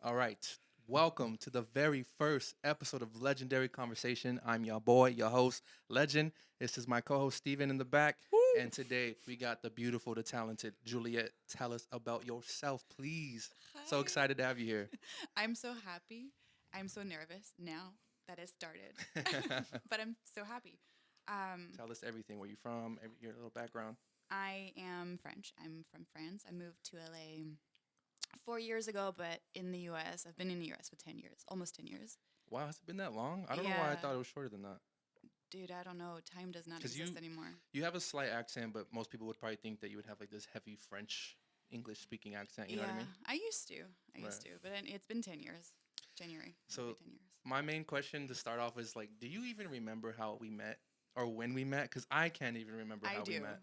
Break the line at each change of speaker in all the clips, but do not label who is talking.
All right. Welcome to the very first episode of Legendary Conversation. I'm your boy, your host, Legend. This is my co host, Steven, in the back. And today we got the beautiful, the talented Juliette. Tell us about yourself, please. So
Hi.
excited to have you here.
I'm so happy. I'm so nervous now that it started, but I'm so happy. Um,
Tell us everything. Where you from? Your little background.
I am French. I'm from France. I moved to LA 4 years ago, but in the US, I've been in the US for 10 years, almost 10 years.
Wow, has it been that long? I don't know why I
Yeah,
thought it was shorter than that.
dude, I don't know. Time does not
Because
exist anymore.
you have a slight accent, but most people would probably think that you would have like this heavy French English speaking accent. You know what I
Yeah,
mean?
I used to. I
Right.
used to, but it's been 10 years. January will be
So
10 years.
my main question to start off is like, do you even remember how we met or when we met? Because I can't even remember
I
how we
do.
met.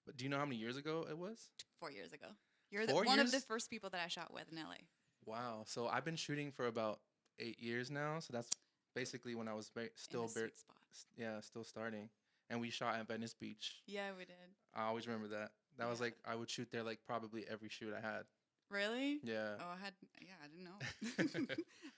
But do you know how many years ago it was?
4 years ago. You're
Four
one of the
years?
first people that I shot with in LA.
Wow. So I've been shooting for about 8 years now. So that's basically when I was
In
still,
a sweet spot.
yeah, still starting. And we shot at Venice Beach.
Yeah, we did.
I always remember that. That was
Yeah.
like I would shoot there like probably every shoot I had.
Really?
Yeah.
Oh, I didn't know.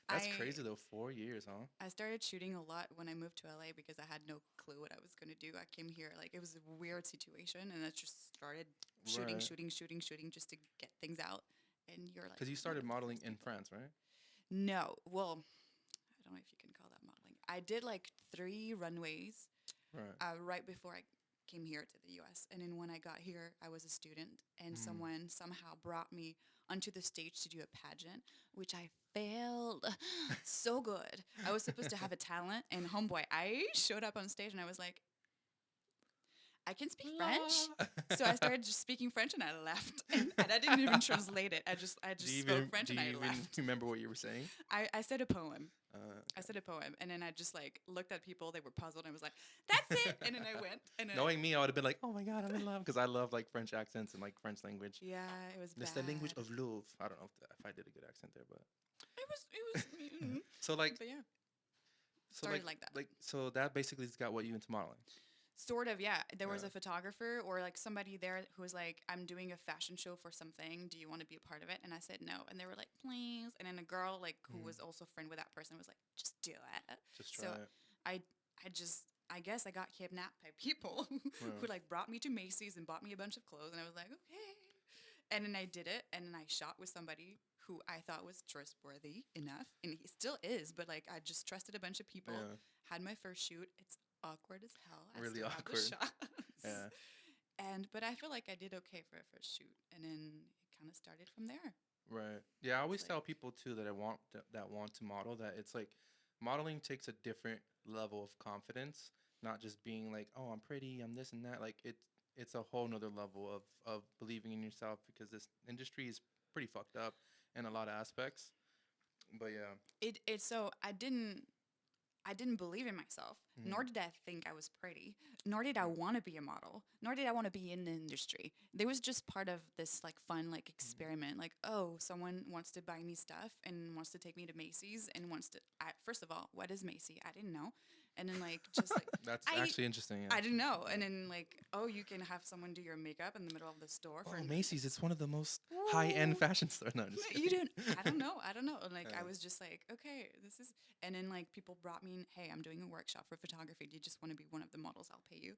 That's
I
crazy though. 4 years, huh?
I started shooting a lot when I moved to LA because I had no clue what I was going to do. I came here like it was a weird situation and I just started shooting,
Right.
shooting, shooting, shooting just to get things out. And you're like
Because you
one
started
of the
modeling
first
in
people.
France, right?
No, well, I don't know if you can call that modeling. I did like 3 runways
Right.
right before I came here to the US. And then when I got here, I was a student, and
Mm.
someone somehow brought me onto the stage to do a pageant, which I failed so good. I was supposed to have a talent, and homeboy, I showed up on stage and I was like, I can speak French.
La.
So I started just speaking French and I left. And I didn't even translate it. I just spoke French
Do
and
you
I
even
left.
remember what you were saying?
I said a poem. I
Okay.
said a poem, and then I just like looked at people. They were puzzled. And I was like, "That's it!" And then I went, and then
Knowing me, I would have been like, "Oh my god, I'm in love," because I love like French accents and like French language.
yeah, it was
It's the language
bad.
of love. I don't know if I did a good accent there, but
It was,
so like
but yeah,
so like
started like that.
so that basically has got what you into modeling.
Sort of, yeah. There was
Yeah.
a photographer or like somebody there who was like, "I'm doing a fashion show for something. Do you want to be a part of it?" And I said no, and they were like, "Please." And then a girl like who
Mm.
was also a friend with that person was like, "Just do it."
Just try
So
it.
I I just I guess I got kidnapped by people who
Yeah.
like brought me to Macy's and bought me a bunch of clothes, and I was like, okay. And then I did it, and then I shot with somebody who I thought was trustworthy enough, and he still is. But like, I just trusted a bunch of people.
Yeah.
Had my first shoot. It's awkward as hell. I
Really
still have the
awkward.
shots.
Yeah.
And but I feel like I did okay for a first shoot, and then it kind of started from there.
Right. Yeah, I always
It's like,
tell people too that that want to model that it's like modeling takes a different level of confidence, not just being like, "Oh, I'm pretty, I'm this and that." Like it's a whole nother level of believing in yourself because this industry is pretty fucked up in a lot of aspects. But yeah.
it's so I didn't believe in myself,
Mhm.
nor did I think I was pretty, nor did I want to be a model, nor did I want to be in the industry. There was just part of this like fun like
Mhm.
experiment, like oh, someone wants to buy me stuff and wants to take me to Macy's and wants to. First of all, what is Macy? I didn't know, and then like just like
That's
I
actually interesting, yeah.
I didn't know,
Yeah.
and then like oh, you can have someone do your makeup in the middle of the store for
Oh,
an
Macy's, it's one of the most high-end
Ooh.
fashion stores. No, I'm just
You
kidding.
don't. I don't know. I don't know. And like I
Yeah.
was just like, okay, this is. And then like people brought me in. Hey, I'm doing a workshop for photography. Do you just want to be one of the models? I'll pay you.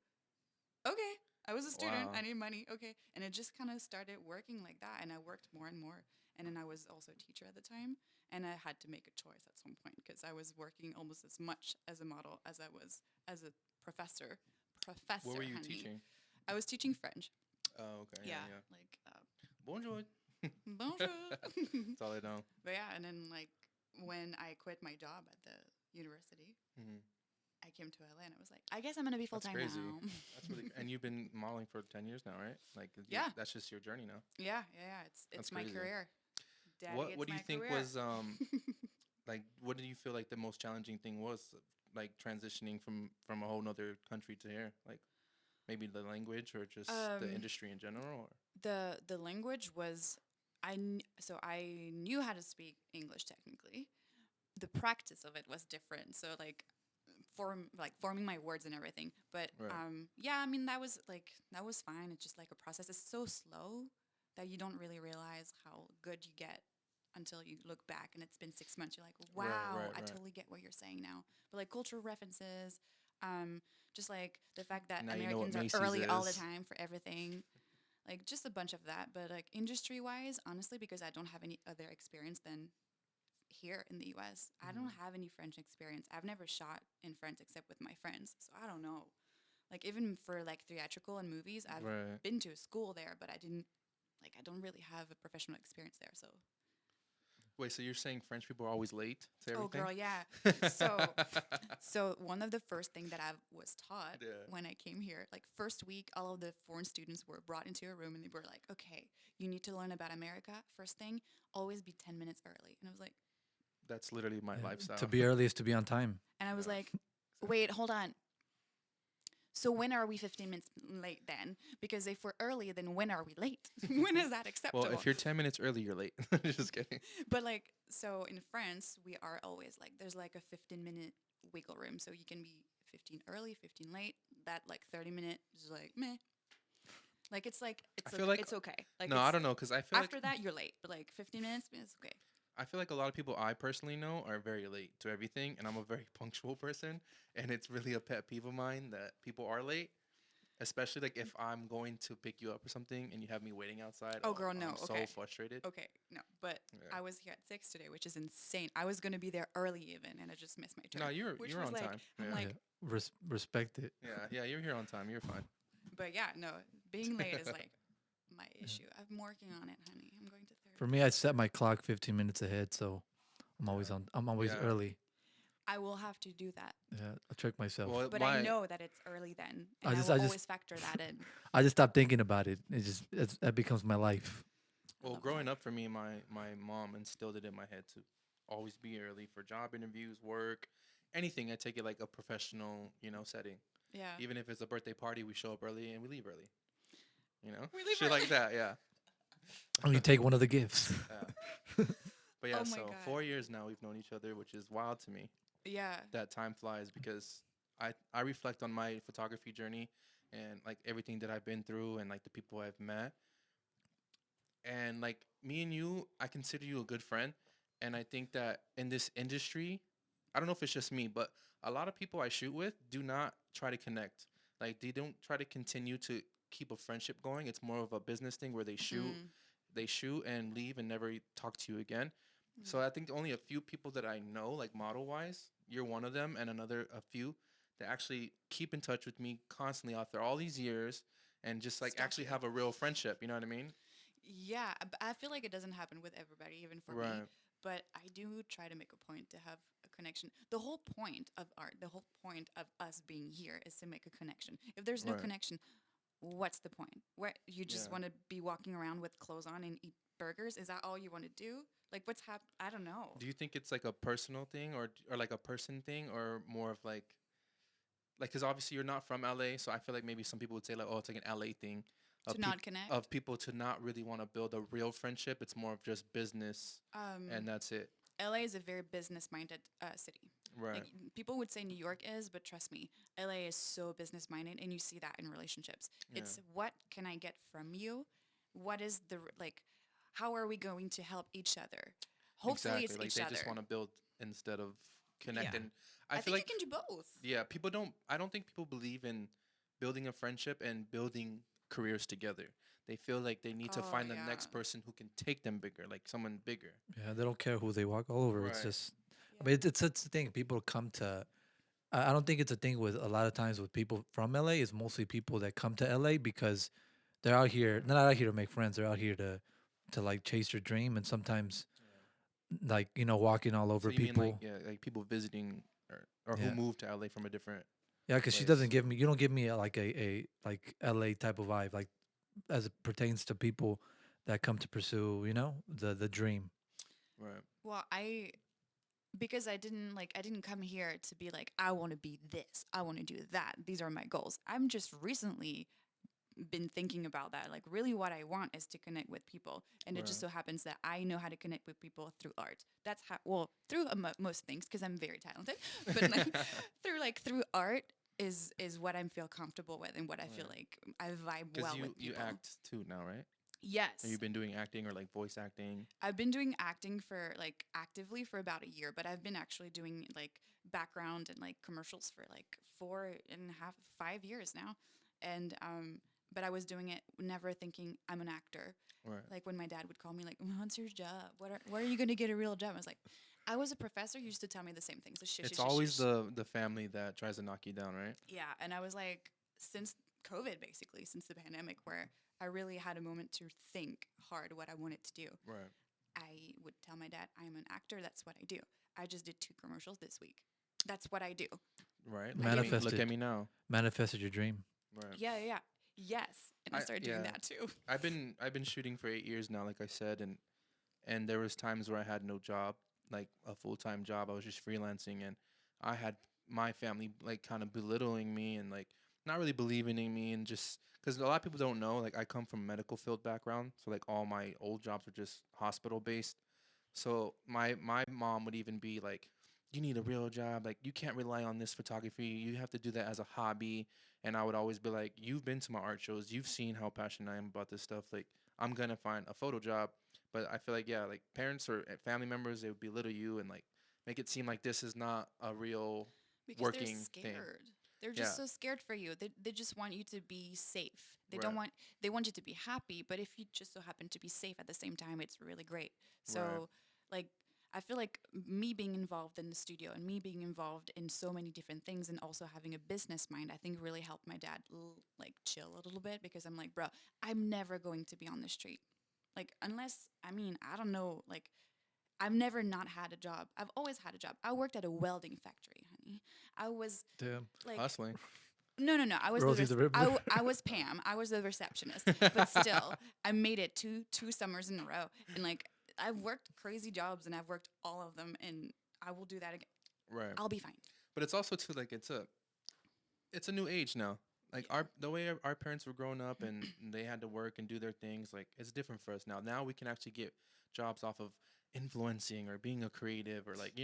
Okay. I was a student. I
Wow.
need money. Okay. And it just kind of started working like that. And I worked more and more. And then I was also a teacher at the time. And I had to make a choice at some point because I was working almost as much as a model as I was as a professor.
What
Professor,
were you
honey.
teaching?
I was teaching French.
Oh, okay. Yeah,
Yeah.
yeah.
Like,
Bonjour.
bonjour.
That's all I know.
But yeah, and then like when I quit my job at the university,
Hmm.
I came to LA and I was like, I guess I'm gonna be full
That's
time
crazy.
now.
That's really, and you've been modeling for 10 years now, right? Like,
Yeah,
that's just your journey now.
yeah.
That's
It's my
crazy.
career, Daddy.
What
It's
do you
my
think
career.
was like what did you feel like the most challenging thing was like transitioning from a whole nother country to here? Like maybe the language or just the
um,
industry in general or
the language was so I knew how to speak English technically. The practice of it was different. So like forming my words and everything. But
right.
yeah, I mean that was fine. It's just like a process. It's so slow that you don't really realize how good you get until you look back and it's been 6 months. You're like,
Right,
wow,
right,
I
right.
totally get what you're saying now. But like cultural references, just like the fact that
Now you know what
Americans are
Macy's
early all the
is.
time for everything, like just a bunch of that. But like industry wise, honestly, because I don't have any other experience than here in the US, I don't
Mhm.
have any French experience. I've never shot in French except with my friends. So I don't know. Like even for like theatrical and movies, I've
Right.
been to a school there, but I don't really have a professional experience there. So,
Wait, so you're saying French people are always late to
oh
everything?
girl, yeah. So, so one of the first thing that I was taught
Yeah.
when I came here, like first week, all of the foreign students were brought into a room and they were like, "Okay, you need to learn about America. First thing, always be 10 minutes early." And I was like,
That's literally my
Yeah. To
lifestyle.
be early is to be on time.
and I was
Yeah.
like, "Wait, hold on. So when are we 15 minutes late then? Because if we're early, then when are we late? When is that
Well,
acceptable?"
if you're 10 minutes early, you're late. Just kidding.
But like, so in France, we are always like, there's like a 15-minute wiggle room. So you can be 15 early, 15 late. That like 30 minute is like meh. Like
I feel like
it's okay. Like
no, I don't know, cause
after that you're late, but like 15 minutes it's okay.
I feel like a lot of people I personally know are very late to everything, and I'm a very punctual person, and it's really a pet peeve of mine that people are late, especially like if I'm going to pick you up or something and you have me waiting outside.
Oh
Oh,
girl, no.
I'm so
Okay.
frustrated.
Okay. No. But
Yeah.
I was here at 6 today, which is insane. I was gonna be there early even, and I just missed my turn.
No, you're
Which
you're
was
on
like,
time.
I'm
Yeah.
like,
Yeah. Respect it.
Yeah, you're here on time. You're fine.
but yeah, no, being late is like my
Yeah.
issue. I'm working on it, honey. I'm going to
For
therapy.
me, I set my clock 15 minutes ahead, so I'm always
Yeah.
on. I'm always
Yeah.
early.
I will have to do that.
Yeah, I trick myself.
Well,
But I
my
know that it's early then,
I
and I
just,
will
I just,
always factor that in.
I just stop thinking about it. That becomes my life.
I
well,
love
growing
that.
up for me, my mom instilled it in my head to always be early for job interviews, work, anything. I take it like a professional, setting.
Yeah.
Even if it's a birthday party, we show up early and we leave early.
We leave
Shit
early.
like that. Yeah.
And you take one of the gifts.
Yeah. But yeah,
Oh my
so
god.
4 years now we've known each other, which is wild to me.
Yeah.
That time flies because I reflect on my photography journey and like everything that I've been through and like the people I've met. And like me and you, I consider you a good friend. And I think that in this industry, I don't know if it's just me, but a lot of people I shoot with do not try to connect. Like they don't try to continue to keep a friendship going. It's more of a business thing where
Mm.
they shoot and leave and never talk to you again.
Mm.
So I think only a few people that I know, like model wise, you're one of them, and another a few that actually keep in touch with me constantly after all these years, and just like
Stalk
actually
you.
have a real friendship. You know what I mean?
Yeah, I feel like it doesn't happen with everybody, even for me.
Right.
But I do try to make a point to have a connection. The whole point of art, the whole point of us being here is to make a connection. If there's no
Right.
connection, what's the point? Where you just
Yeah.
want to be walking around with clothes on and eat burgers? Is that all you want to do? Like, what's I don't know.
Do you think it's like a personal thing or like a person thing or more of like because obviously you're not from LA, so I feel like maybe some people would say like, oh, it's like an LA thing
To
of
not
people
connect.
of people to not really want to build a real friendship. It's more of just business
Um,
and that's it.
LA is a very business-minded city.
Right.
Like people would say New York is, but trust me, LA is so business-minded, and you see that in relationships.
Yeah.
It's what can I get from you? What is like? How are we going to help each other? Hopefully,
Exactly.
it's
Like
each
they
other.
just want to build instead of connect.
Yeah.
And
I
I feel
think
like
you can do both.
yeah, people don't. I don't think people believe in building a friendship and building careers together. They feel like they need to
Oh
find the
yeah.
next person who can take them bigger, like someone bigger.
Yeah, they don't care who they walk all over. It's
Right.
just, I
Yeah.
mean, it's a thing. People come to. I don't think it's a thing with a lot of times with people from LA. It's mostly people that come to LA because they're out here. They're not out here to make friends. They're out here to like chase their dream. And sometimes, like walking all
So
over
you mean like
people.
yeah, like people visiting or who
Yeah.
moved to LA from a different
Yeah, because she doesn't
place.
give me. You don't give me like a like LA type of vibe, like as it pertains to people that come to pursue, the dream.
Right.
Well, because I didn't come here to be like I want to be this, I want to do that. These are my goals. I'm just recently been thinking about that. Like, really, what I want is to connect with people. And it just
Right.
so happens that I know how to connect with people through art. That's how, well, through most things, because I'm very talented, but like, through art is what I feel comfortable with and what I feel
Right.
like I vibe
Because
well
you
with
you
people.
act too now, right? Have you
Yes.
been doing acting or like voice acting?
I've been doing acting for like actively for about a year, but I've been actually doing like background and like commercials for like 4.5, 5 years now. And but I was doing it never thinking I'm an actor.
Right.
Like when my dad would call me like, "What's your job? Where are you gonna get a real job?" I was like, I was a professor who used to tell me the same things. So shush,
It's
shush, shush,
always
shush.
the family that tries to knock you down, right?
Yeah, and I was like, since COVID, basically, since the pandemic, where I really had a moment to think hard what I wanted to do.
Right.
I would tell my dad, I'm an actor. That's what I do. I just did 2 commercials this week. That's what I do.
Right.
I gave him,
Look at me now.
Manifested your dream.
Right.
yeah, yeah, yeah. Yes. And I started doing
Yeah.
that too.
I've been shooting for 8 years now, like I said, and there was times where I had no job, like a full time job. I was just freelancing, and I had my family like kind of belittling me and like not really believing in me, and just because a lot of people don't know, like I come from a medical field background, so like all my old jobs were just hospital based. So my mom would even be like, "You need a real job. Like you can't rely on this photography. You have to do that as a hobby." And I would always be like, "You've been to my art shows. You've seen how passionate I am about this stuff. Like I'm gonna find a photo job." But I feel like yeah, like parents or family members, they would belittle you and like make it seem like this is not a real
Because they're
working thing.
scared. They're just
Yeah.
so scared for you. They just want you to be safe.
Right.
They want you to be happy, but if you just so happen to be safe at the same time, it's really great.
Right.
So like I feel like me being involved in the studio and me being involved in so many different things and also having a business mind, I think really helped my dad like chill a little bit because I'm like, bro, I'm never going to be on the street. Like unless I mean, I don't know, like I've never not had a job. I've always had a job. I worked at a welding factory, honey. I was
Damn.
like,
Hustling.
no. I was
Rosie the Riveter.
I was Pam. I was the receptionist. But still, I made it two summers in a row. And like, I've worked crazy jobs and I've worked all of them. And I will do that again.
Right.
I'll be fine.
But it's also too like it's a new age now. Like
Yeah.
the way our parents were growing up and they had to work and do their things, like it's different for us now. Now we can actually get jobs off of influencing or being a creative or like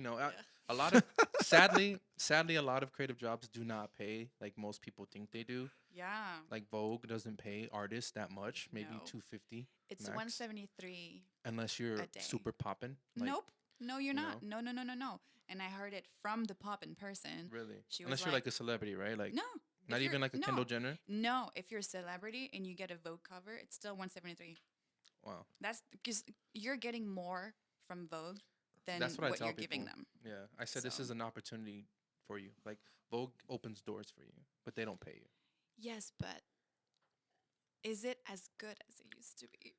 a lot of sadly a lot of creative jobs do not pay like most people think they do.
Yeah.
Like Vogue doesn't pay artists that much, maybe
No.
250
It's
max,
173
unless
a
you're
day.
super poppin'. Like
Nope. No, you're
you
not.
know,
No. And I heard it from the pop in person.
really,
She was
unless you're like a celebrity, right? Like
no.
not
If you're
even like a
no,
Kendall Jenner.
no, if you're a celebrity and you get a Vogue cover, it's still 173.
Wow.
That's because you're getting more from Vogue than
That's what I
what
tell
you're
people.
giving them.
Yeah, I said this
So
is an opportunity for you. Like Vogue opens doors for you, but they don't pay you.
yes, but is it as good as it used to be?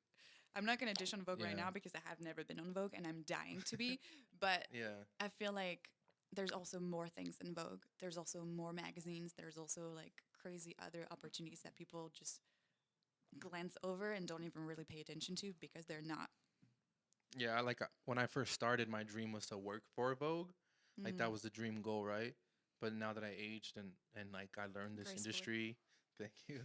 I'm not gonna dish on Vogue right
Yeah,
now because I have never been on Vogue and I'm dying to be. But
yeah,
I feel like there's also more things than Vogue. There's also more magazines. There's also like crazy other opportunities that people just glance over and don't even really pay attention to because they're not.
yeah. I like when I first started, my dream was to work for Vogue. Like that
Mm,
was the dream goal, right? But now that I aged and like I learned this
gracefully.
industry, thank you.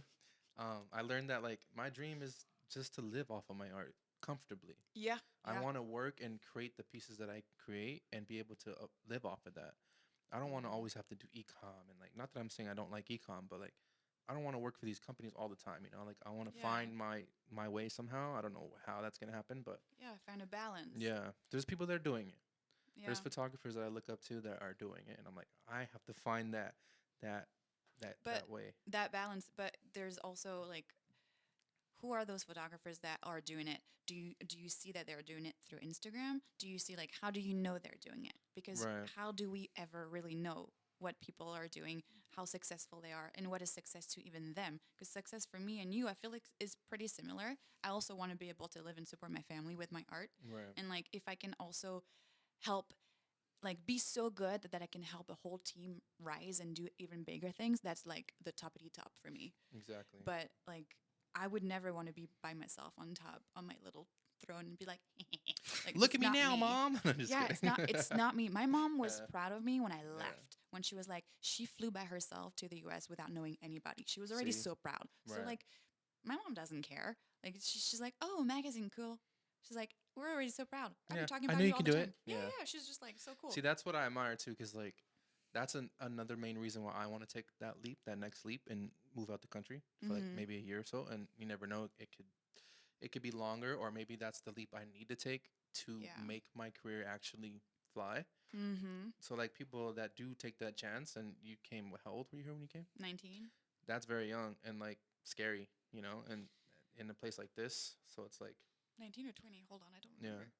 I learned that like my dream is just to live off of my art comfortably.
Yeah,
I
yeah.
want to work and create the pieces that I create and be able to live off of that. I don't want to
Mm,
always have to do ecom and like not that I'm saying I don't like ecom, but like I don't want to work for these companies all the time. You know, like I want to
yeah,
find my way somehow. I don't know how that's gonna happen, but
yeah. Find a balance.
yeah, there's people that are doing it. There's
Yeah.
photographers that I look up to that are doing it, and I'm like, I have to find that
But
that way.
that balance, but there's also like who are those photographers that are doing it? Do you see that they're doing it through Instagram? Do you see like how do you know they're doing it? Because
Right,
how do we ever really know what people are doing, how successful they are, and what is success to even them? Because success for me and you, I feel like is pretty similar. I also want to be able to live and support my family with my art,
right,
and like if I can also help like be so good that I can help a whole team rise and do even bigger things, that's like the toppity top for me.
exactly.
But like I would never want to be by myself on top on my little throne and be like like
Look
it's
at me
not
now,
me.
mom. I'm just
Yeah,
kidding.
it's not me. My mom was
Yeah,
proud of me when I
yeah.
left. When she was like she flew by herself to the US without knowing anybody. She was already
See,
so proud. So
right.
like my mom doesn't care. Like she's like, "Oh, magazine cool." She's like, "We're already so proud. I'm
Yeah,
talking
I
about
know
you
you
all
can
the
do it.
time." Yeah,
Yeah.
yeah. She's just like so cool.
See, that's what I admire too, because like that's another main reason why I want to take that leap, that next leap, and move out the country for like
Mhm.
maybe a year or so. And you never know, it could be longer, or maybe that's the leap I need to take to
Yeah.
make my career actually fly.
Mm-hmm.
So like people that do take that chance, and you came, how old were you here when you came?
19.
That's very young and like scary, and in a place like this, so it's like
19 or 20. Hold on, I don't
yeah,
remember.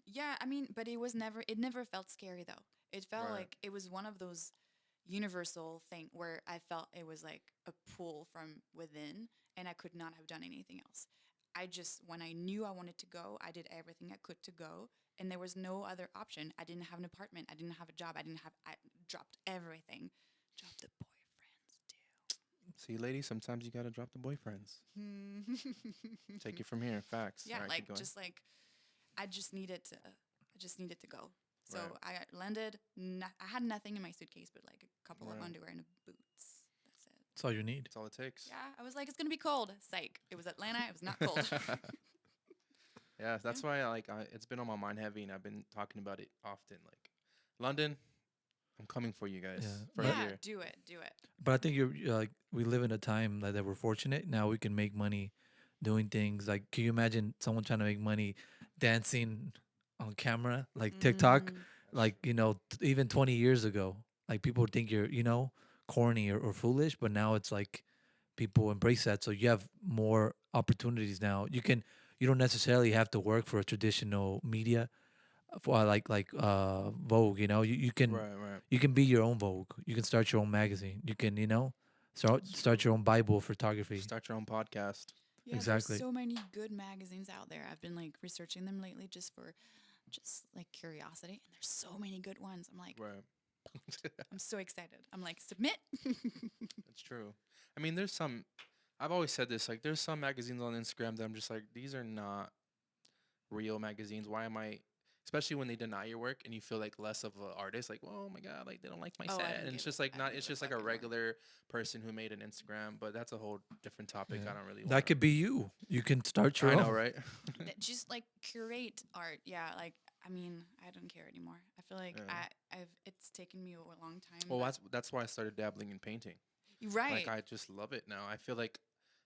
Yeah, I mean, but it never felt scary though. It felt
right,
like it was one of those universal thing where I felt it was like a pull from within and I could not have done anything else. I just when I knew I wanted to go, I did everything I could to go and there was no other option. I didn't have an apartment, I didn't have a job, I dropped everything. Dropped the boyfriends
see ladies, sometimes you gotta drop the boyfriends. Take
too.
it from here. Facts.
Yeah,
All right, keep
like
going.
just like I just needed to go. So
Right,
I landed. I had nothing in my suitcase, but like a couple of
right.
underwear and boots. That's it.
That's all you need.
That's all it takes.
Yeah, I was like, it's gonna be cold. Psych. It was Atlanta. It was not cold.
Yeah,
Yeah.
that's why it's been on my mind heavy, and I've been talking about it often. Like London, I'm coming for you
Yeah,
guys for a
but
Yeah.
year.
Do it. Do it.
I think you're like we live in a time that we're fortunate now. We can make money doing things like. Can you imagine someone trying to make money dancing on camera like TikTok?
Mm,
That's
Like
true.
even 20 years ago, like people would think you're corny or foolish, but now it's like people embrace that. So you have more opportunities now. You don't necessarily have to work for a traditional media for like Vogue.
Right, right.
You can be your own Vogue. You can start your own magazine. You can
It's
start
true.
your own Bible photography.
Start your own podcast.
yeah. There's
Exactly.
so many good magazines out there. I've been like researching them lately just for just like curiosity, and there's so many good ones. I'm like,
Right.
I'm so excited. I'm like, submit.
That's true. I mean, there's some. I've always said this. Like, there's some magazines on Instagram that I'm just like, these are not real magazines. Why am I? Especially when they deny your work and you feel like less of an artist. Like, oh my god, like they don't like my
Oh,
set, and it's just like
I
not.
don't
It's
give a
just like
fuck
a
anymore.
regular person who made an Instagram. But that's a whole different topic.
Yeah.
I don't really want
That
to.
could be you. You can start your
I know,
own.
right?
Just like curate art. Yeah, like I mean, I don't care anymore. I feel like
Yeah.
I've it's taken me a long time.
Well,
But
that's why I started dabbling in painting.
you're
Like
right.
I just love it now. I feel like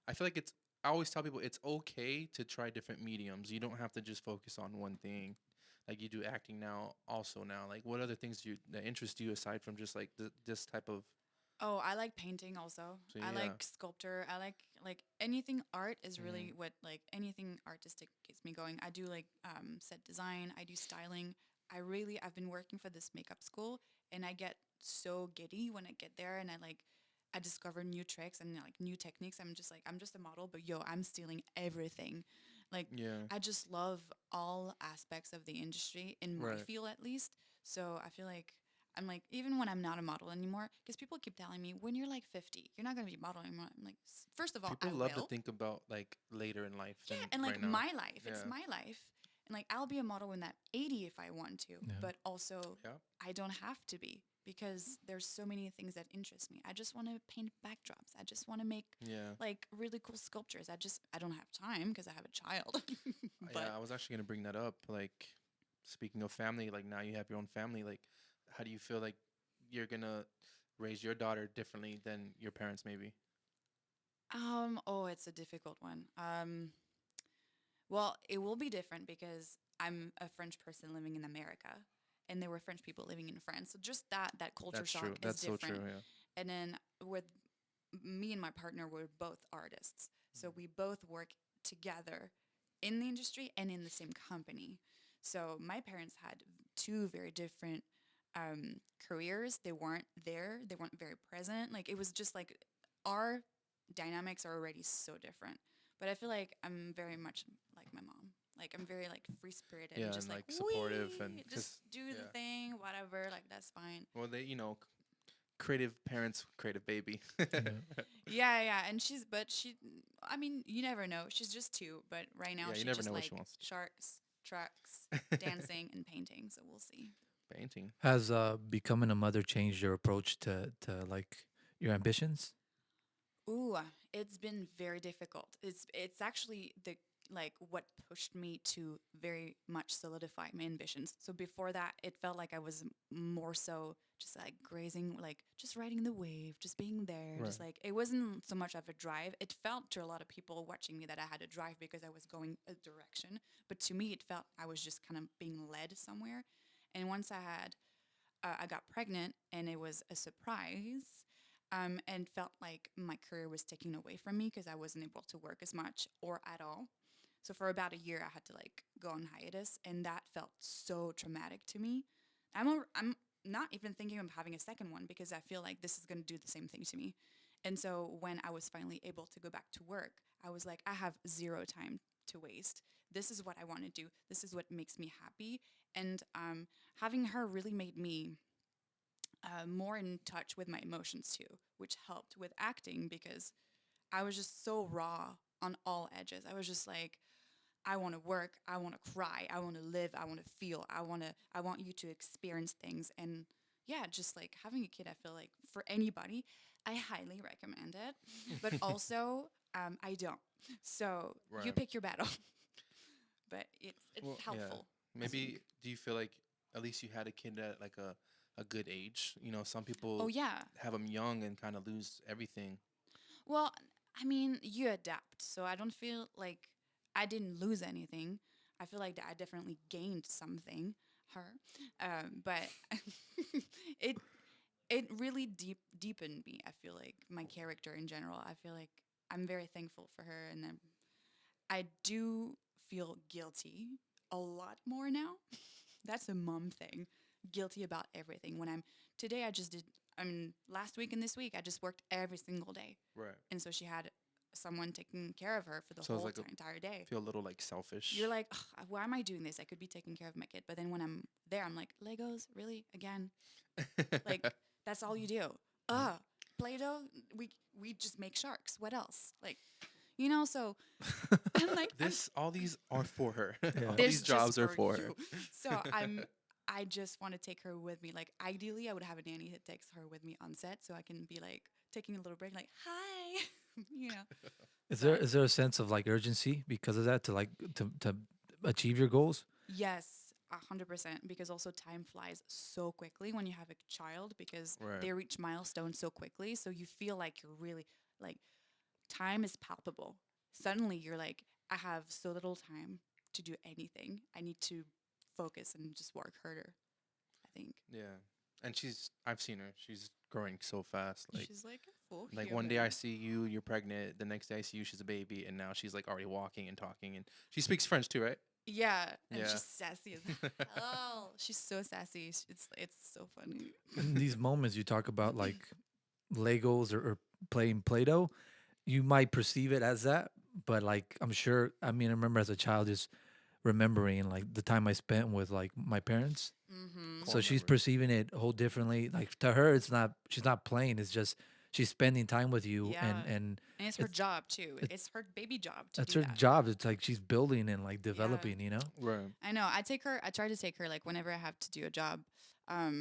it's I always tell people it's okay to try different mediums. You don't have to just focus on one thing. Like you do acting now also now. Like what other things that interest you aside from just like this type of
Oh, I like painting also.
so
I
yeah.
like sculpture. I like anything art is
Mm,
really what like anything artistic gets me going. I do like set design, I do styling. I've been working for this makeup school and I get so giddy when I get there and I discover new tricks and like new techniques. I'm just like I'm just a model, but yo, I'm stealing everything. Like
yeah.
I just love all aspects of the industry in my
Right.
field at least. So I feel like I'm like, even when I'm not a model anymore, because people keep telling me, when you're like 50, you're not going to be a model anymore. I'm like, first of all,
People
I
love to
will.
think about like later in life
Yeah.
than
And
right
like
now.
my life, it's
Yeah.
my life. And like, I'll be a model when I'm 80 if I want to.
Yeah.
But also,
Yeah.
I don't have to be because there's so many things that interest me. I just want to paint backdrops. I just want to make
Yeah.
like really cool sculptures. I don't have time because I have a child.
Yeah,
But
I was actually gonna bring that up. Like, speaking of family, like now you have your own family. Like, how do you feel like you're gonna raise your daughter differently than your parents, maybe?
oh, it's a difficult one. Well, it will be different because I'm a French person living in America and there were French people living in France. So just that culture
That's true.
shock is
That's so true.
different.
Yeah.
And then with me and my partner, we're both artists. So we both work together in the industry and in the same company. So my parents had two very different careers. They weren't there, they weren't very present. Like it was just like our dynamics are already so different. But I feel like I'm very much like my mom. Like I'm very like free spirited and
Yeah,
just
and
like
like supportive and
we just
because
do the
yeah.
thing, whatever. Like that's fine.
Well, creative parents, creative baby.
Yeah.
Yeah, yeah, and I mean, you never know. She's just two, but right now
Yeah, you
she
never
just
know what she
like
wants to
sharks, trucks, dancing, and painting. So we'll see.
do. Painting.
Has becoming a mother changed your approach to like your ambitions?
Ooh, it's been very difficult. It's actually like what pushed me to very much solidify my ambitions. So before that, it felt like I was more so just like grazing, like just riding the wave, just being there,
Right.
just like it wasn't so much of a drive. It felt to a lot of people watching me that I had a drive because I was going a direction, but to me, it felt I was just kind of being led somewhere. And once I got pregnant, and it was a surprise. And felt like my career was taken away from me because I wasn't able to work as much or at all. So for about a year, I had to like go on hiatus, and that felt so traumatic to me. I'm not even thinking of having a second one because I feel like this is going to do the same thing to me. And so when I was finally able to go back to work, I was like, I have zero time to waste. This is what I want to do. This is what makes me happy. And having her really made me more in touch with my emotions too, which helped with acting because I was just so raw on all edges. I was just like, I want to work, I want to cry, I want to live, I want to feel, I want you to experience things. And yeah, just like having a kid, I feel like for anybody, I highly recommend it. But also, I don't. So you
Right.
pick your battle. But it's
Well, yeah.
helpful. I
Maybe
think.
do you feel like at least you had a kid at like a good age? You know, some
Oh
people
yeah.
have them young and kind of lose everything.
Well, I mean, you adapt. So I don't feel like I didn't lose anything. I feel like that I definitely gained something, her. But it it really deepened me. I feel like my character in general. I feel like I'm very thankful for her, and I do feel guilty a lot more now. That's a mom thing. Guilty about everything. When I'm today, I just did. I mean, last week and this week, I just worked every single day,
Right.
and so she had someone taking care of her for the
So it's
whole
like
entire day.
feel a little like selfish.
You're like, "Ugh, why am I doing this? I could be taking care of my kid." But then when I'm there, I'm like, Legos, really? Again? Like, that's all you do. Play-Doh, we just make sharks. What else? Like, so I'm like,
All these are for her.
Yeah.
All
there's
these jobs
just
are
for
for her.
you. So I just want to take her with me. Like ideally I would have a nanny that takes her with me on set so I can be like taking a little break, like, hi. you know. But
Is there a sense of like urgency because of that to like to achieve your goals?
yes, 100%. Because also time flies so quickly when you have a child because
Right.
they reach milestones so quickly. So you feel like you're really like time is palpable. Suddenly you're like, I have so little time to do anything. I need to focus and just work harder, I think.
Yeah. And I've seen her. She's growing so fast.
She's like a full
Like one day I
human.
see you, you're pregnant. The next day I see you, she's a baby, and now she's like already walking and talking, and she speaks French too, right?
Yeah, and
Yeah.
she's sassy as hell. She's so sassy. It's so funny.
In these moments you talk about like Legos or playing Play-Doh, you might perceive it as that, but like I'm sure. I mean, I remember as a child just remembering like the time I spent with like my parents.
Mm-hmm.
So
Core
she's
memories.
perceiving it whole differently. Like to her, it's not. She's not playing. It's just she's spending time with you,
Yeah,
and
and it's her
it's
job too.
it's
It's her baby job to
that's
do
her
that.
job. It's like she's building and like
Yeah.
developing. You know.
Right.
I know. I take her. I try to take her like whenever I have to do a job,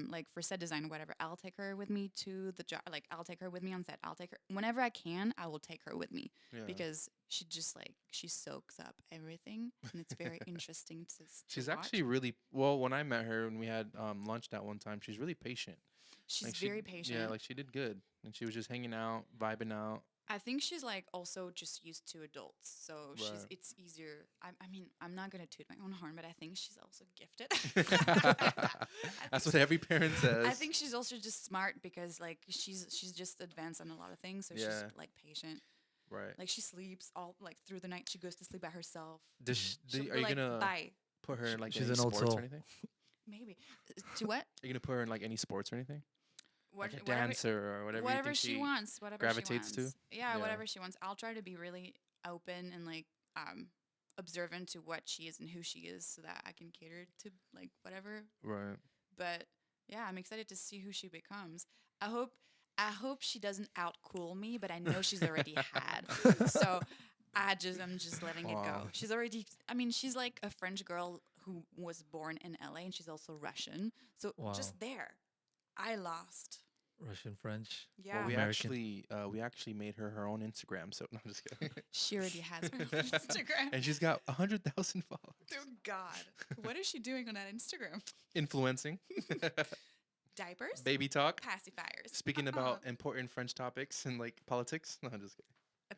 like for set design or whatever. I'll take her with me to the job. Like I'll take her with me on set. I'll take her whenever I can. I will take her with me
Yeah.
because she just like she soaks up everything, and it's very interesting to
She's
watch.
actually really well. When I met her and we had lunch that one time, she's really patient.
She's
Like she,
very
yeah,
patient.
like she did good, and she was just hanging out, vibing out.
I think she's like also just used to adults, so she's
Right.
it's easier. I mean, I'm not gonna toot my own horn, but I think she's also gifted.
That's what every parent says.
I think she's also just smart because like she's just advanced on a lot of things, so she's
Yeah.
like patient.
Right.
Like she sleeps all like through the night. She goes to sleep by herself.
Are
She'll
are
be
you
like,
gonna
bye.
put her in like
She's
any
an old
sports or
soul.
anything?
Maybe to what?
Are you gonna put her in like any sports or anything?
What
Like a
whatever
dancer or whatever. You
whatever
think
she
she
wants. Whatever she
gravitates to?
wants. Yeah,
Yeah.
whatever she wants. I'll try to be really open and like observant to what she is and who she is, so that I can cater to like whatever.
Right.
But yeah, I'm excited to see who she becomes. I hope she doesn't outcool me, but I know she's already had. So I'm just letting it go.
Aw.
She's already I mean, she's like a French girl who was born in LA, and she's also Russian. So
Wow.
just there, I lost.
Russian, French,
Well,
Yeah.
American.
we actually made her own Instagram. So no, I'm just kidding.
She already has her own Instagram.
And she's got 100,000 followers.
Oh God. What is she doing on that Instagram?
Influencing.
Diapers?
Baby talk.
Pacifiers.
Speaking about important French topics and like politics. No, I'm just kidding.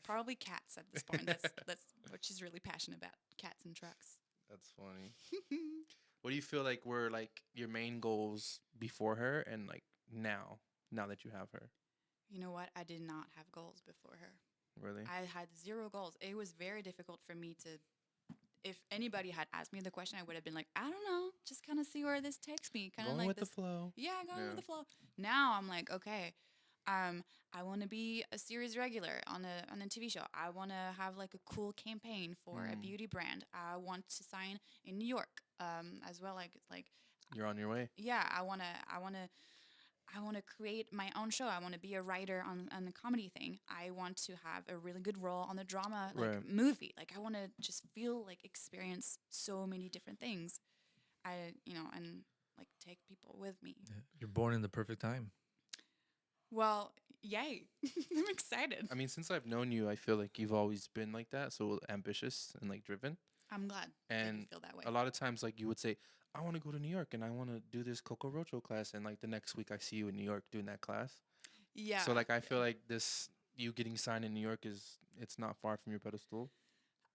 Probably cats at this point. That's what she's really passionate about. Cats and trucks.
That's funny. What do you feel like were like your main goals before her and like now that you have her?
You know what? I did not have goals before her.
Really?
I had zero goals. It was very difficult for me to. If anybody had asked me the question, I would have been like, I don't know, just kind of see where this takes me. Kind of
Going
like
with
this.
the flow.
Yeah, going
Yeah.
with the flow. Now I'm like, okay, I want to be a series regular on a TV show. I want to have like a cool campaign for a beauty brand. I want to sign in New York, as well. Like
You're on your way.
yeah, I want to create my own show. I want to be a writer on the comedy thing. I want to have a really good role on the drama
Right.
movie. Like I want to just feel like experience so many different things. And like take people with me.
Yeah. You're born in the perfect time.
Well, yay. I'm excited.
I mean, since I've known you, I feel like you've always been like that, so ambitious and like driven.
I'm glad that you
And
feel that way.
a lot of times, like you would say, I want to go to New York and I want to do this Coco Rocho class, and like the next week I see you in New York doing that class.
Yeah.
So like I feel like this you getting signed in New York it's not far from your pedestal.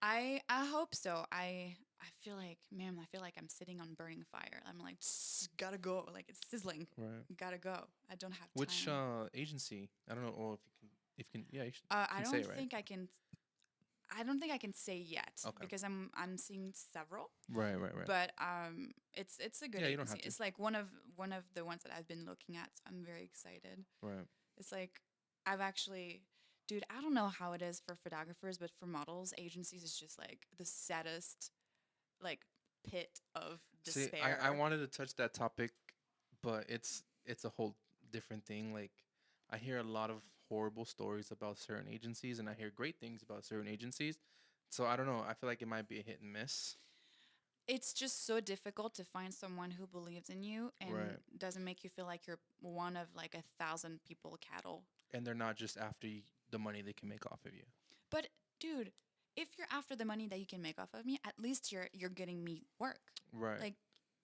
I hope so. I feel like, man, I feel like I'm sitting on burning fire. I'm like, gotta go. Like it's sizzling.
Right.
Gotta go. I don't have time.
Which agency? I don't know. Or if you can, yeah, you should,
I
can
don't
say it, right?
think I can. I don't think I can say yet
Okay.
because I'm seeing several,
Right.
but it's a good
Yeah,
agency.
you don't have to.
It's like one of the ones that I've been looking at. So I'm very excited.
Right.
It's like I've actually, dude, I don't know how it is for photographers, but for models, agencies is just like the saddest, like pit of
See,
despair.
I wanted to touch that topic, but it's a whole different thing. Like I hear a lot of horrible stories about certain agencies, and I hear great things about certain agencies. So I don't know. I feel like it might be a hit and miss.
It's just so difficult to find someone who believes in you and
Right.
doesn't make you feel like you're one of like 1,000 people cattle.
And they're not just after the money they can make off of you.
But dude, if you're after the money that you can make off of me, at least you're getting me work.
Right.
Like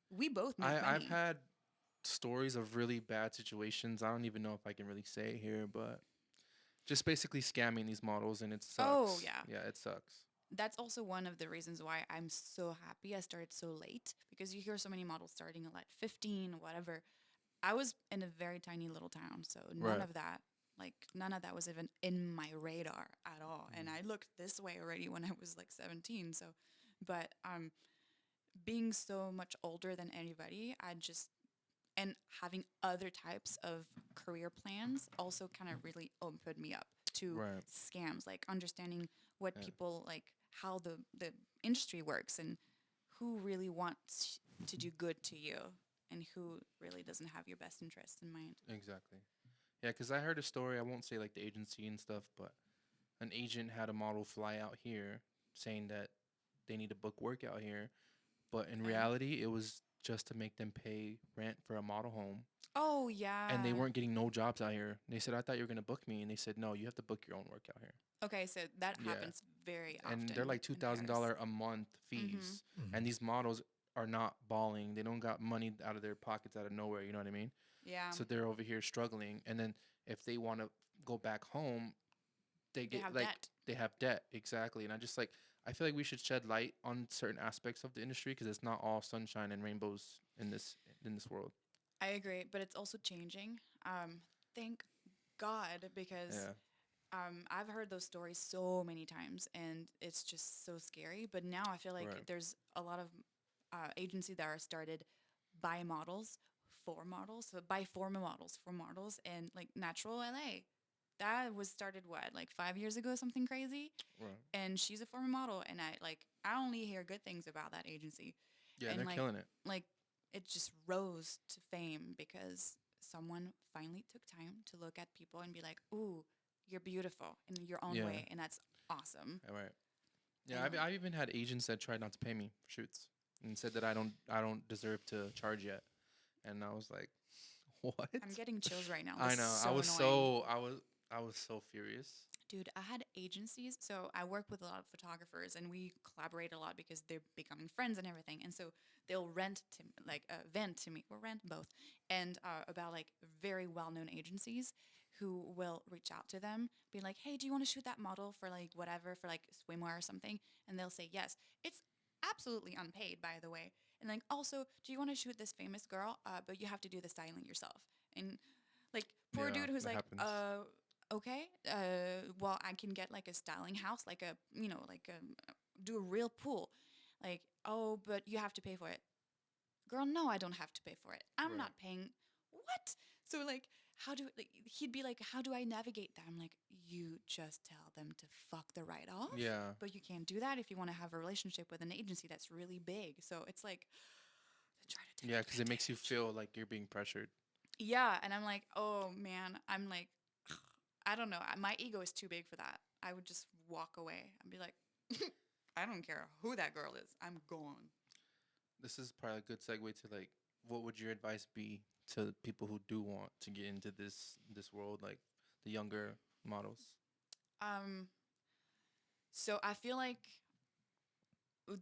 we both make money.
I've had stories of really bad situations. I don't even know if I can really say it here, but just basically scamming these models, and it sucks.
Oh, yeah.
Yeah, it sucks.
That's also one of the reasons why I'm so happy I started so late, because you hear so many models starting at like 15, whatever. I was in a very tiny little town, so
Right.
none of that was even in my radar at all. And I looked this way already when I was like 17. So, but being so much older than anybody, and having other types of career plans also kind of really opened me up to
Right.
scams, like understanding what
Yeah.
people like, how the industry works, and who really wants to do good to you and who really doesn't have your best interests in mind.
Exactly. Yeah, because I heard a story. I won't say like the agency and stuff, but an agent had a model fly out here saying that they need to book work out here, but in
Okay.
reality, it was just to make them pay rent for a model home,
Oh yeah.
and they weren't getting no jobs out here. They said, "I thought you were gonna book me," and they said, "No, you have to book your own work out here."
Okay, so that
Yeah.
happens very often.
And they're like
in Paris.
$2,000 a month fees,
Mhm.
and these models are not balling. They don't got money out of their pockets out of nowhere. You know what I mean?
Yeah.
So they're over here struggling, and then if they want to go back home, they
They
get
have
like
debt.
they have debt. Exactly. And I feel like we should shed light on certain aspects of the industry, because it's not all sunshine and rainbows in this world.
I agree, but it's also changing. Thank God, because
Yeah.
I've heard those stories so many times, and it's just so scary. But now I feel like
Right.
there's a lot of agencies that are started by models for models, so by former models for models, and like Natural LA. That was started what, like 5 years ago, something crazy.
Right.
And she's a former model, and I only hear good things about that agency.
Yeah,
And
they're
like
killing it.
like it just rose to fame because someone finally took time to look at people and be like, "Ooh, you're beautiful in your own
Yeah.
way," and that's awesome.
All right. Yeah,
And,
I've even had agents that tried not to pay me for shoots and said that I don't deserve to charge yet, and I was like, What?
I'm getting chills right now.
I
This is
know.
so annoying.
I was so furious.
Dude, I had agencies. So I work with a lot of photographers and we collaborate a lot because they're becoming friends and everything. And so they'll vent to me or rent both and about like very well-known agencies who will reach out to them, be like, hey, do you want to shoot that model for like whatever, for like swimwear or something? And they'll say yes. It's absolutely unpaid, by the way. And like, also, do you want to shoot this famous girl? But you have to do the styling yourself. And like, poor
Yeah,
dude who's
that
like,
happens.
okay, well, I can get like a styling house, like a, like do a real pool. Like, oh, but you have to pay for it. Girl, no, I don't have to pay for it. I'm
Right.
not paying. What? So like, he'd be like, how do I navigate that? I'm like, you just tell them to fuck the right off.
Yeah.
But you can't do that if you want to have a relationship with an agency that's really big. So it's like, they try to take
Yeah, because it makes you
advantage.
feel like you're being pressured.
Yeah, and I'm like, oh man, I'm like, I don't know. My ego is too big for that. I would just walk away and be like, I don't care who that girl is. I'm gone.
This is probably a good segue to like, what would your advice be to people who do want to get into this world, like the younger models?
Um, so I feel like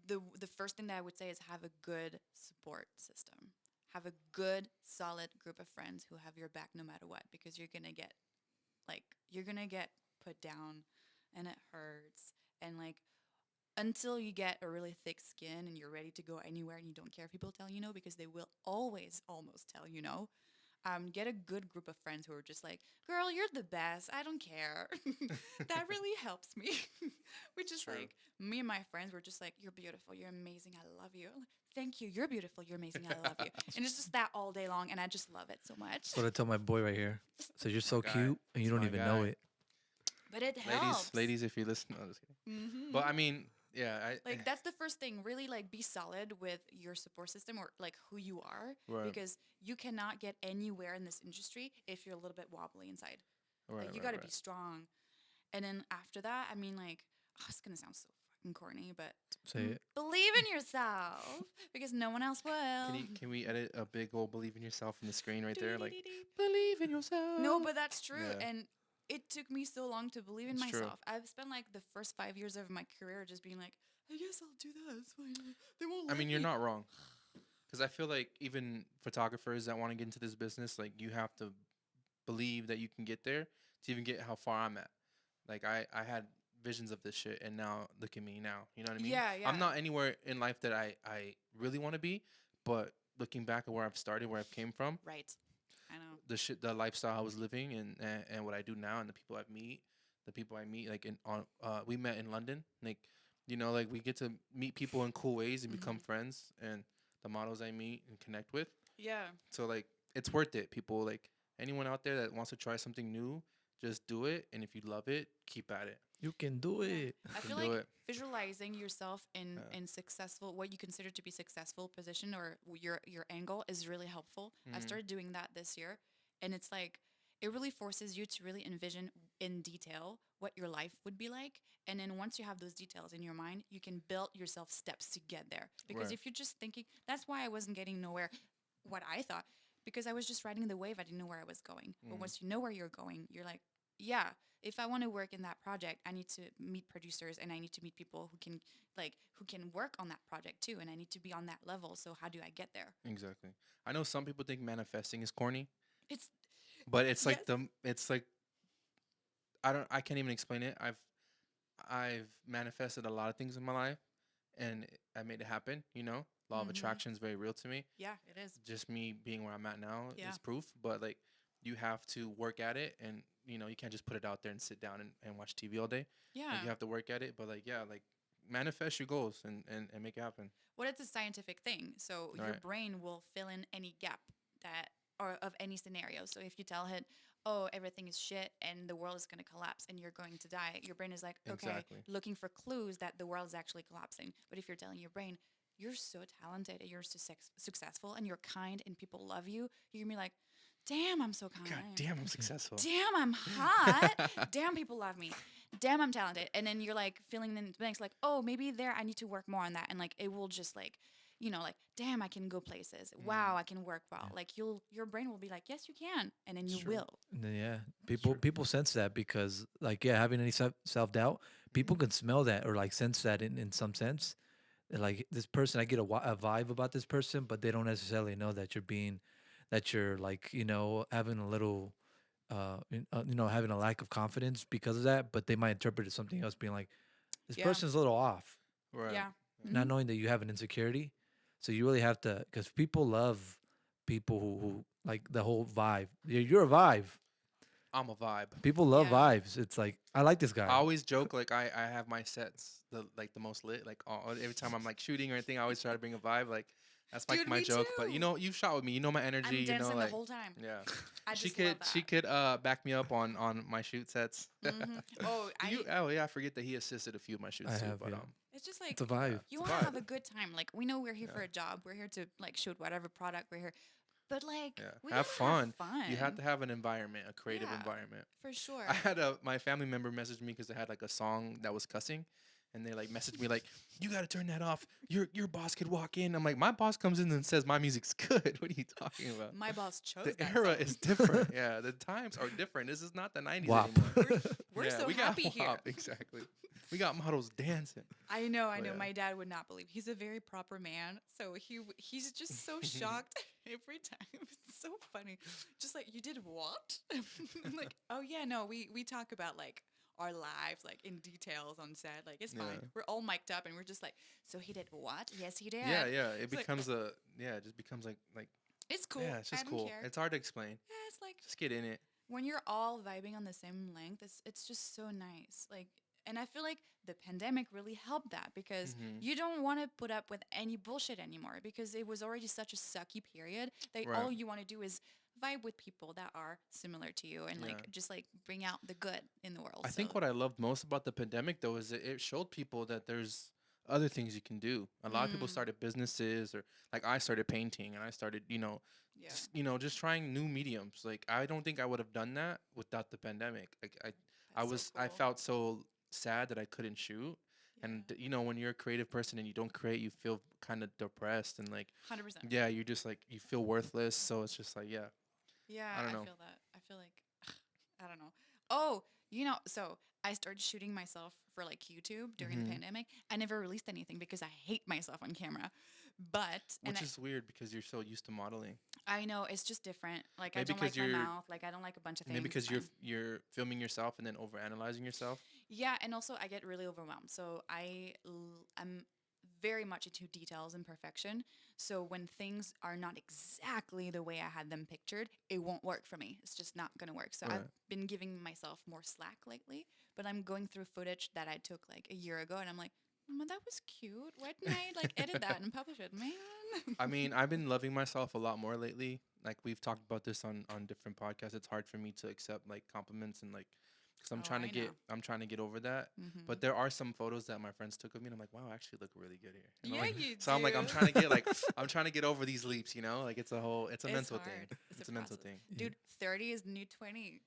the first thing that I would say is have a good support system. Have a good, solid group of friends who have your back no matter what, because you're gonna get put down, and it hurts, and like until you get a really thick skin and you're ready to go anywhere and you don't care if people tell you no because they will always almost tell you no. Get a good group of friends who are just like, girl, you're the best. I don't care. That really helps me. We just
True.
like, me and my friends were just like, you're beautiful. You're amazing. I love you. I'm like, thank you. You're beautiful. You're amazing. I love you. And it's just that all day long. And I just love it so much.
That's what I tell my boy right here. So you're
My
so
guy.
cute and you
It's
don't
my
even know
guy.
it.
But it
Ladies,
helps.
ladies, if you listen, no, I'm just kidding.
Mm-hmm.
But I mean, yeah,
Like that's the first thing. Really like be solid with your support system or like who you are
right,
because you cannot get anywhere in this industry if you're a little bit wobbly inside.
right,
Like you
right,
got to
right.
be strong. And then after that, I mean like it's going to sound so fucking corny, but
Say it.
believe in yourself because no one else will.
Can we edit a big old "believe in yourself" in the screen right there? Like, believe in yourself.
No, but that's true.
Yeah.
And it took me so long to believe in
It's true.
myself. I've spent like the first 5 years of my career just being like, I guess I'll do that. It's fine. They won't
I
let
mean, you're
me.
not wrong. Because I feel like even photographers that want to get into this business, like you have to believe that you can get there to even get how far I'm at. Like I had visions of this shit, and now look at me now. You know what I mean?
Yeah, yeah.
I'm not anywhere in life that I really want to be, but looking back at where I've started, where I've came from,
Right. I know.
the lifestyle I was living, and what I do now, and the people I meet, like we met in London, like like we get to meet people in cool ways and become
Mhm.
friends, and the models I meet and connect with.
Yeah.
So like it's worth it. People like anyone out there that wants to try something new, just do it. And if you love it, keep at it.
You can do
Yeah.
it.
I
You
feel
can do
like
it.
visualizing yourself in
Yeah.
successful, what you consider to be successful position or your angle is really helpful. I've
Mhm.
started doing that this year, and it's like it really forces you to really envision in detail what your life would be like, and then once you have those details in your mind, you can build yourself steps to get there. Because
Right.
if you're just thinking, that's why I wasn't getting nowhere. What I thought, because I was just riding the wave, I didn't know where I was going. But
Mhm.
once you know where you're going, you're like, yeah, if I want to work in that project, I need to meet producers and I need to meet people who can work on that project too, and I need to be on that level. So how do I get there?
Exactly. I know some people think manifesting is corny,
It's
but it's
yes.
like it's like I can't even explain it. I've manifested a lot of things in my life, and I made it happen. Law of
Mhm.
attraction is very real to me.
Yeah, it is.
Just me being where I'm at now
Yeah.
is proof. But like, you have to work at it, and you can't just put it out there and sit down and watch TV all day.
Yeah.
Like, you have to work at it. But like, yeah, like manifest your goals and make it happen.
Well, it's a scientific thing. So your
Right.
brain will fill in any gap that or of any scenario. So if you tell it, oh, everything is shit and the world is going to collapse and you're going to die, your brain is like, okay,
Exactly.
looking for clues that the world is actually collapsing. But if you're telling your brain, you're so talented and you're so successful and you're kind and people love you, you're going to be like, damn, I'm so kind.
God damn, I'm successful.
Damn, I'm hot. Damn, people love me. Damn, I'm talented. And then you're like filling in the blanks, like, oh, maybe there I need to work more on that. And like it will just like like, damn, I can go places. Wow, I can work well. Like your brain will be like, yes, you can, and then
It's
you
true.
will.
And then, yeah,
true.
people sense that because like having any self doubt, people can smell that or like sense that in some sense. Like this person, I get a vibe about this person, but they don't necessarily know that that you're like having a little having a lack of confidence because of that. But they might interpret it something else, being like this
Yeah,
person's a little off,
Right.
yeah.
not
Hmm.
knowing that you have an insecurity. So you really have to, because people love people who like the whole vibe. You're a vibe.
I'm a vibe.
People love
Yeah.
vibes. It's like I like this
I
guy.
always joke like I have my sets the most lit. Like every time I'm like shooting or anything, I always try to bring a vibe. Like that's like
Dude,
my
me
joke. But
too.
you've shot with me. You know my energy.
I'm
You know
dancing the
like
whole time.
yeah.
I
She
just
could
love
she
that.
could back me up on my shoot sets.
Oh,
Oh yeah, I forget that he assisted a few of my
I
shoots too.
have,
But
yeah.
it's just
It's
like
a
yeah,
vibe.
it's
you
a
want to
vibe.
have a good time. Like we know we're here
Yeah,
for a job. We're here to like shoot whatever product we're here. But like
yeah.
we
Have
gotta have
fun. You have
fun.
to have an environment, a creative
Yeah,
environment.
for sure.
I had my family member message me because I had like a song that was cussing, and they like messaged me like, "You got to turn that off. Your boss could walk in." I'm like, "My boss comes in and says my music's good. What are you talking about?
My boss chose
The
that
era
song.
is different. Yeah, the times are different. This is not the '90s
WAP.
anymore.
We're
Yeah,
so
we got
happy here.
WAP exactly. We got models dancing.
I know, I
But
know.
yeah.
My dad would not believe. He's a very proper man, so he's just so shocked every time. It's so funny. Just like, you did what? I'm like, oh yeah, no, we talk about like our lives like in details on set. Like it's fine.
Yeah.
We're all mic'd up and we're just like, so he did what? Yes, he did.
Yeah, yeah. It
It's like,
becomes it just becomes like
it's cool.
yeah, it's
I
just
don't
cool.
care.
It's hard to explain.
Yeah, it's like
Just get in it.
when you're all vibing on the same length, it's just so nice. Like, and I feel like the pandemic really helped that because
Hmm.
you don't want to put up with any bullshit anymore because it was already such a sucky period that
Right.
all you want to do is vibe with people that are similar to you and
Yeah.
like just like bring out the good in the world.
I
So
think what I loved most about the pandemic though is it showed people that there's other things you can do. A lot of people
Mm.
started businesses or like I started painting and I started,
yeah,
just trying new mediums. Like I don't think I would have done that without the pandemic. Like
that's so
I
cool.
felt so sad that I couldn't shoot. And
Yeah,
when you're a creative person and you don't create, you feel kind of depressed and like
100%.
yeah, you just like you feel worthless. So it's just like yeah,
Yeah,
I don't
I
know.
feel that. I feel like I don't know. Oh, so I started shooting myself for like YouTube during the
Hmm.
pandemic. I never released anything because I hate myself on camera. But and
Which is weird because you're so used to modeling.
I know it's just different. Like I
Maybe
don't like
because
my
you're
mouth. Like I don't like a bunch of things.
maybe
It's
because
fine.
you're filming yourself and then over analyzing yourself.
Yeah, and also I get really overwhelmed. So I'm very much into details and perfection. So when things are not exactly the way I had them pictured, it won't work for me. It's just not gonna work. So
Right.
I've been giving myself more slack lately. But I'm going through footage that I took like a year ago, and I'm like, "Mama, that was cute. Why didn't I like edit that and publish it, man?"
I mean, I've been loving myself a lot more lately. Like we've talked about this on different podcasts. It's hard for me to accept like compliments and like because
Oh, I know.
I'm trying to get over that.
Hmm.
But there are some photos that my friends took of me, and I'm like, wow, I actually look really good here. And I'm
Yeah,
like,
you
so I'm like, I'm
do.
trying to get like I'm trying to get over these leaps. Like it's it's a
It's
mental
hard.
thing.
It's
It's
a
a mental
process.
thing.
Yeah,
Dude, 30 is the new 20.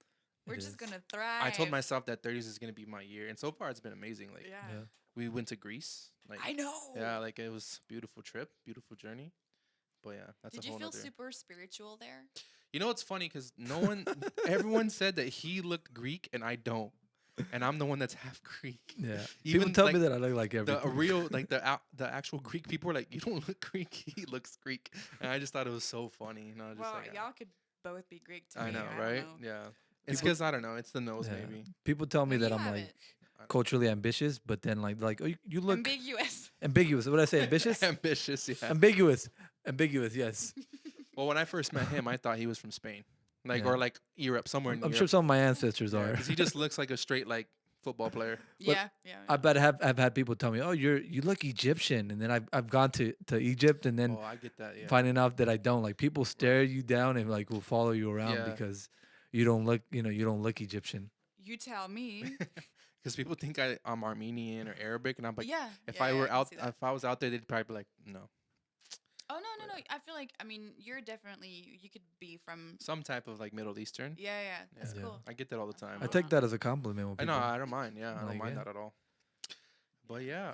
We're
it
just
is.
gonna thrive.
I told myself that 30s is gonna be my year, and so far it's been amazing. Like
Yeah.
Yeah.
we went to Greece. Like
I know.
yeah, like it was a beautiful trip, beautiful journey. But yeah, that's
Did
a
you
whole
feel
nother.
super spiritual there?
You know what's funny? Because no one, everyone said that he looked Greek and I don't, and I'm the one that's half Greek.
Yeah. People
Even
tell
like
me that I look like
the
everything.
real, like the actual Greek people were like, you don't look Greek. He looks Greek, and I just thought it was so funny. I was just
Well,
like,
y'all could both be Greek to
I
me.
know,
I
right?
don't know.
Yeah. It's
But
because I don't know. It's the nose,
Yeah.
maybe.
People tell me
no,
that
you
I'm
have
like
it.
culturally ambitious, but then like oh, you look
Ambiguous.
ambiguous. What did I say? Ambitious?
Ambitious, yeah.
Ambiguous. Ambiguous. Yes.
Well, when I first met him, I thought he was from Spain, like
Yeah.
or like Europe, somewhere in
I'm
Europe.
sure some of my ancestors are.
Because he just looks like a straight like football player.
Yeah, yeah.
I bet I've had people tell me, "Oh, you look Egyptian," and then I've gone to Egypt, and then
Oh, I get that. Yeah.
finding out that I don't. Like people stare you down and like will follow you around
Yeah.
because you don't look you don't look Egyptian.
You tell me.
Because people think I'm Armenian or Arabic, and I'm like,
Yeah.
if
yeah,
I
yeah,
were
can
out,
see that.
if I was out there, they'd probably be like, no,
Oh no, no,
But
no. I feel like you're definitely you could be from.
some type of like Middle Eastern.
Yeah, yeah. That's
Yeah.
cool.
I get that all the
That's
time.
I
cool.
take that as a compliment when
I know,
people.
I don't mind. Yeah, I don't
Like,
mind
yeah.
that at all. But yeah,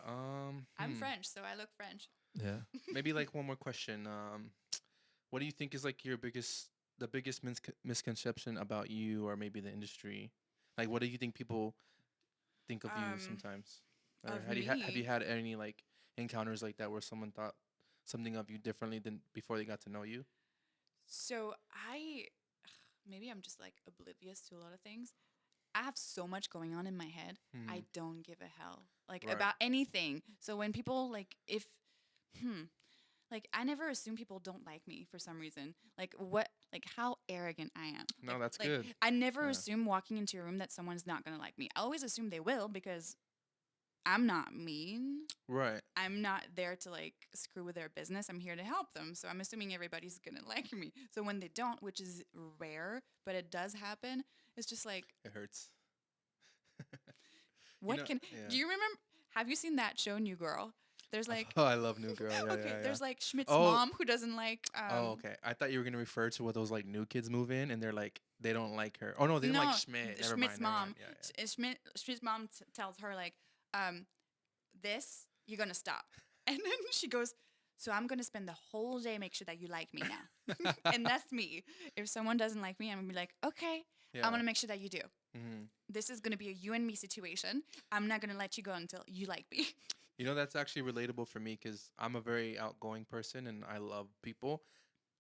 I'm French, so I look French.
Yeah.
Maybe like one more question. What do you think is like the biggest misconception about you or maybe the industry? Like, what do you think people think of you
Um,
sometimes? Or
of
have you
me.
had any like encounters like that where someone thought something of you differently than before they got to know you?
So I maybe I'm just like oblivious to a lot of things. I have so much going on in my head.
Hmm.
I don't give a hell like
Right.
about anything. So when people like if hmm like I never assume people don't like me for some reason. Like what like how arrogant I am.
No, that's
Like
good.
I never
Yeah.
assume walking into a room that someone's not going to like me. I always assume they will because I'm not mean.
Right.
I'm not there to like screw with their business. I'm here to help them. So I'm assuming everybody's gonna like me. So when they don't, which is rare, but it does happen, it's just like,
It hurts. You
what
know.
can
Yeah.
do you remember have you seen that show New Girl? There's like
Oh, I love New Girl. Yeah,
okay,
yeah, yeah.
there's like Schmidt's
Oh,
mom who doesn't like
oh, okay. I thought you were gonna refer to what those like new kids move in and they're like they don't like her. Oh no, they didn't like
no
Schmidt. Never
Schmidt's
mind. Never mind.
mom
Yeah, yeah.
Schmidt's mom tells her like um this you're gonna stop and then she goes so I'm gonna spend the whole day make sure that you like me now and that's me. If someone doesn't like me I'm gonna be like okay I'm
Yeah.
gonna make sure that you do.
Hmm.
This is gonna be a you and me situation. I'm not gonna let you go until you like me.
You know that's actually relatable for me because I'm a very outgoing person and I love people.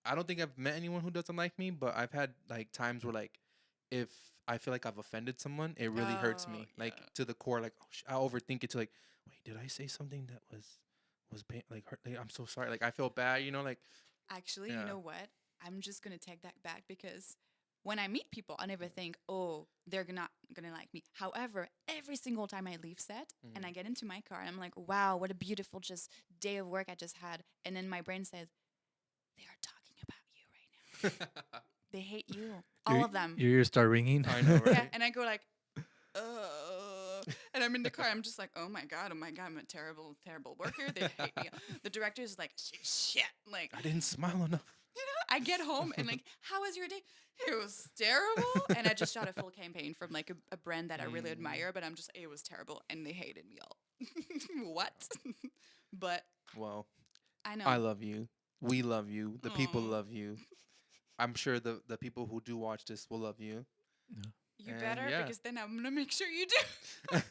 I don't think I've met anyone who doesn't like me, but I've had like times where like if I feel like I've offended someone, it really hurts
Oh
me like
yeah.
to the core. Like I overthink it to like, wait, did I say something that was like hurt? Like, I'm so sorry. Like I feel bad. You know, like
Actually, you
yeah.
know what? I'm just gonna take that back because when I meet people, I never think, oh, they're not gonna like me. However, every single time I leave set and I
Mhm.
get into my car and I'm like, wow, what a beautiful just day of work I just had. And then my brain says, they are talking about you right now. They hate you. All
Your
of them.
your ears start ringing.
I know,
Yeah.
right?
And I go like, and I'm in the car. I'm just like, oh my god, I'm a terrible, terrible worker. They hate me. The director is like, shit. Like,
I didn't smile enough.
I get home and like, how was your day? It was terrible. And I just shot a full campaign from like a brand that I really
Mm.
admire, but I'm just, it was terrible, and they hated me all. What? But
Well,
I know.
I love you. We love you. The people
Aw.
love you. I'm sure the people who do watch this will love you.
You
And
better
yeah,
because then I'm gonna make sure you do.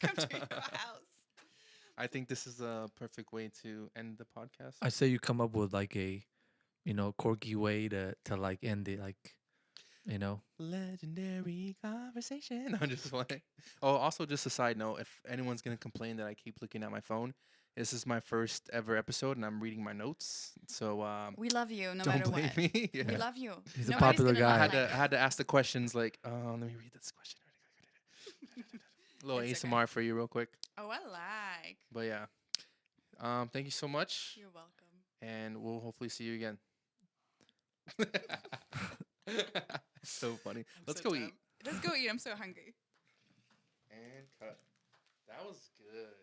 Come to your house.
I think this is a perfect way to end the podcast.
I say you come up with like a, quirky way to like end it, like, you know.
Legendary conversation. I'm just playing. Oh, also, just a side note: if anyone's gonna complain that I keep looking at my phone, this is my first ever episode, and I'm reading my notes. So
We love you no
don't
matter
blame
what.
me.
We
Yeah.
love you.
He's a
Nobody's
popular
gonna
I
guy.
had
like.
to I had to ask the questions like, let me read this question. A little
It's okay.
ASMR for you, real quick.
Oh, I like.
But yeah, thank you so much,
You're welcome.
and we'll hopefully see you again. So funny.
I'm
Let's
so
go
dumb.
eat.
Let's go eat. I'm so hungry.
And cut. That was good.